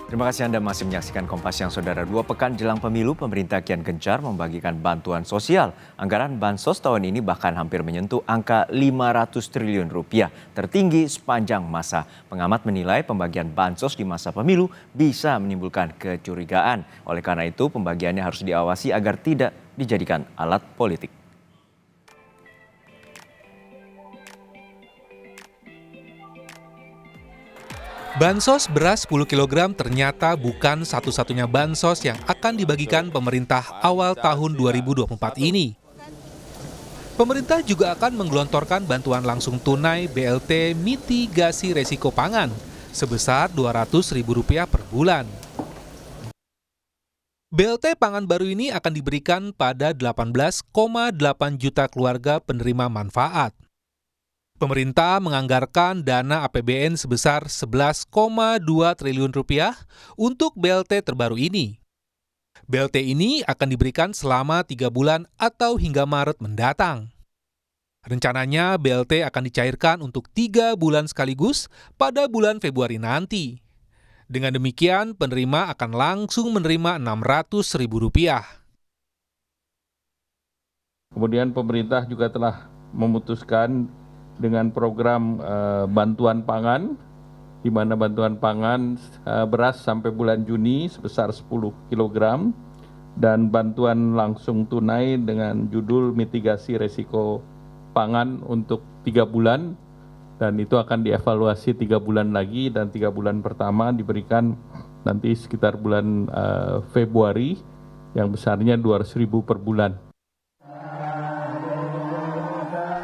Terima kasih Anda masih menyaksikan Kompas Siang, Saudara. 2 pekan jelang pemilu, pemerintah kian gencar membagikan bantuan sosial. Anggaran Bansos tahun ini bahkan hampir menyentuh angka 500 triliun rupiah, tertinggi sepanjang masa. Pengamat menilai pembagian Bansos di masa pemilu bisa menimbulkan kecurigaan. Oleh karena itu, pembagiannya harus diawasi agar tidak dijadikan alat politik. Bansos beras 10 kg ternyata bukan satu-satunya bansos yang akan dibagikan pemerintah awal tahun 2024 ini. Pemerintah juga akan menggelontorkan bantuan langsung tunai BLT mitigasi resiko pangan sebesar Rp200.000 per bulan. BLT pangan baru ini akan diberikan pada 18,8 juta keluarga penerima manfaat. Pemerintah menganggarkan dana APBN sebesar Rp11,2 triliun untuk BLT terbaru ini. BLT ini akan diberikan selama 3 bulan atau hingga Maret mendatang. Rencananya BLT akan dicairkan untuk 3 bulan sekaligus pada bulan Februari nanti. Dengan demikian, penerima akan langsung menerima Rp600.000. Kemudian pemerintah juga telah memutuskan dengan program bantuan pangan, di mana bantuan pangan beras sampai bulan Juni sebesar 10 kg, dan bantuan langsung tunai dengan judul mitigasi resiko pangan untuk 3 bulan, dan itu akan dievaluasi 3 bulan lagi, dan 3 bulan pertama diberikan nanti sekitar bulan Februari, yang besarnya Rp200.000 per bulan.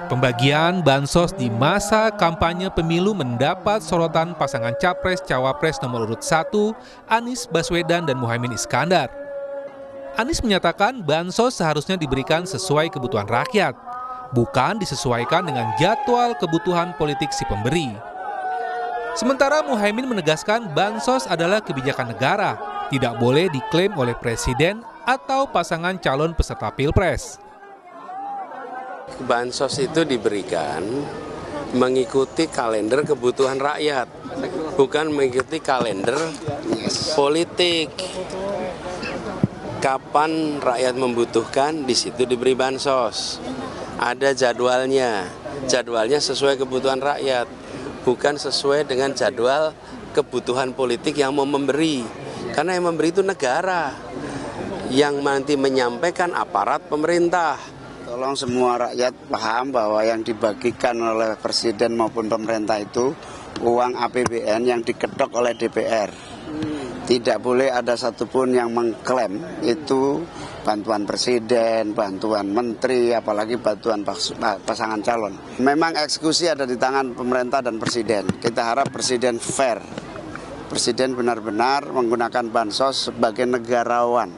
Pembagian bansos di masa kampanye pemilu mendapat sorotan pasangan Capres-Cawapres nomor urut 1, Anies Baswedan dan Muhaimin Iskandar. Anies menyatakan bansos seharusnya diberikan sesuai kebutuhan rakyat, bukan disesuaikan dengan jadwal kebutuhan politik si pemberi. Sementara Muhaimin menegaskan bansos adalah kebijakan negara, tidak boleh diklaim oleh presiden atau pasangan calon peserta Pilpres. Bansos itu diberikan mengikuti kalender kebutuhan rakyat, bukan mengikuti kalender politik. Kapan rakyat membutuhkan, di situ diberi bansos. Ada jadwalnya, jadwalnya sesuai kebutuhan rakyat, bukan sesuai dengan jadwal kebutuhan politik yang mau memberi. Karena yang memberi itu negara, yang nanti menyampaikan aparat pemerintah. Tolong semua rakyat paham bahwa yang dibagikan oleh Presiden maupun pemerintah itu uang APBN yang diketok oleh DPR. Tidak boleh ada satupun yang mengklaim itu bantuan Presiden, bantuan Menteri, apalagi bantuan pasangan calon. Memang eksekusi ada di tangan pemerintah dan Presiden. Kita harap Presiden fair. Presiden benar-benar menggunakan bansos sebagai negarawan,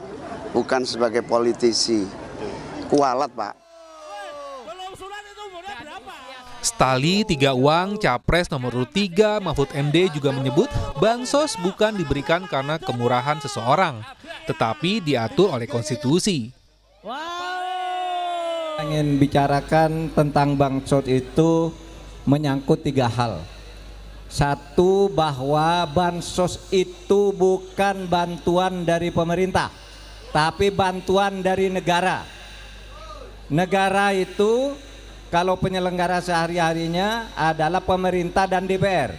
bukan sebagai politisi. Kualat, Pak. Stali Tiga Uang Capres nomor urut 3 Mahfud MD juga menyebut bansos bukan diberikan karena kemurahan seseorang, tetapi diatur oleh konstitusi. Ingin bicarakan tentang bansos itu menyangkut 3 hal. Satu, bahwa bansos itu bukan bantuan dari pemerintah, tapi bantuan dari negara. Negara itu kalau penyelenggara sehari-harinya adalah pemerintah dan DPR.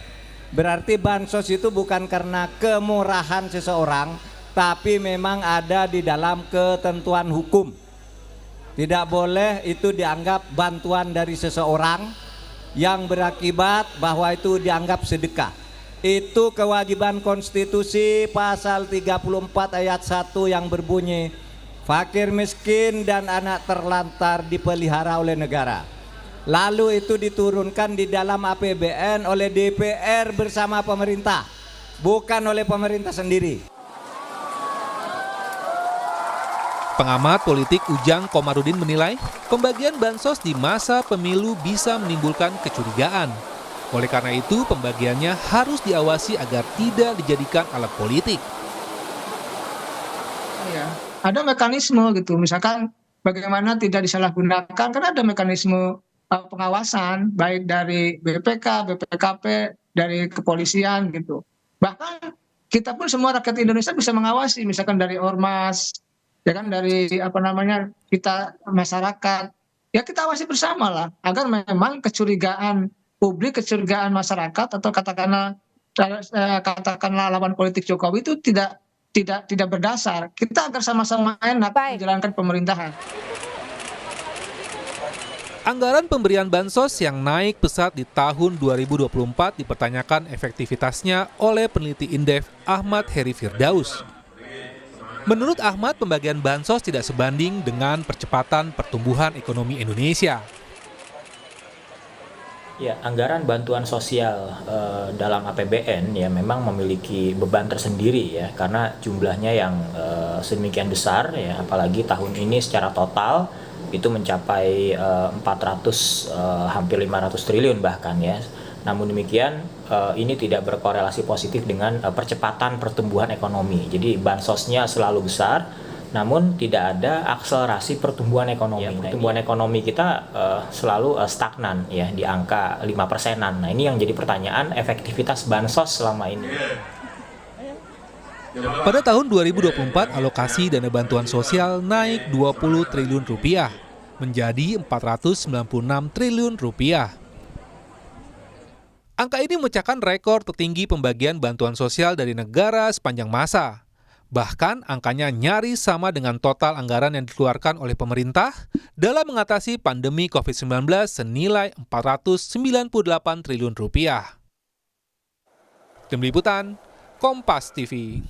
Berarti bansos itu bukan karena kemurahan seseorang, tapi memang ada di dalam ketentuan hukum. Tidak boleh itu dianggap bantuan dari seseorang yang berakibat bahwa itu dianggap sedekah. Itu kewajiban konstitusi pasal 34 ayat 1 yang berbunyi, fakir miskin dan anak terlantar dipelihara oleh negara. Lalu itu diturunkan di dalam APBN oleh DPR bersama pemerintah, bukan oleh pemerintah sendiri. Pengamat politik Ujang Komarudin menilai pembagian bansos di masa pemilu bisa menimbulkan kecurigaan. Oleh karena itu, pembagiannya harus diawasi agar tidak dijadikan alat politik. Ya, ada mekanisme gitu, misalkan bagaimana tidak disalahgunakan, karena ada mekanisme pengawasan baik dari BPK, BPKP, dari kepolisian gitu. Bahkan kita pun semua rakyat Indonesia bisa mengawasi, misalkan dari ormas, ya kan, dari kita masyarakat, ya kita awasi bersama lah, agar memang kecurigaan publik, kecurigaan masyarakat, atau katakanlah lawan politik Jokowi itu tidak berdasar. Kita agar sama-sama enak menjalankan pemerintahan. Anggaran pemberian bansos yang naik pesat di tahun 2024 dipertanyakan efektivitasnya oleh peneliti Indef Ahmad Heri Firdaus. Menurut Ahmad, pembagian bansos tidak sebanding dengan percepatan pertumbuhan ekonomi Indonesia. Ya, anggaran bantuan sosial dalam APBN ya memang memiliki beban tersendiri ya, karena jumlahnya yang sedemikian besar ya, apalagi tahun ini secara total itu mencapai hampir 500 triliun bahkan ya. Namun demikian ini tidak berkorelasi positif dengan percepatan pertumbuhan ekonomi. Jadi bansosnya selalu besar, namun tidak ada akselerasi pertumbuhan ekonomi. Ya, pertumbuhan ekonomi kita selalu stagnan ya di angka 5%-an. Nah, ini yang jadi pertanyaan, efektivitas bansos selama ini. Pada tahun 2024, alokasi dana bantuan sosial naik 20 triliun rupiah menjadi 496 triliun rupiah. Angka ini memecahkan rekor tertinggi pembagian bantuan sosial dari negara sepanjang masa. Bahkan angkanya nyaris sama dengan total anggaran yang dikeluarkan oleh pemerintah dalam mengatasi pandemi COVID-19 senilai 498 triliun rupiah. Tim Liputan, Kompas TV.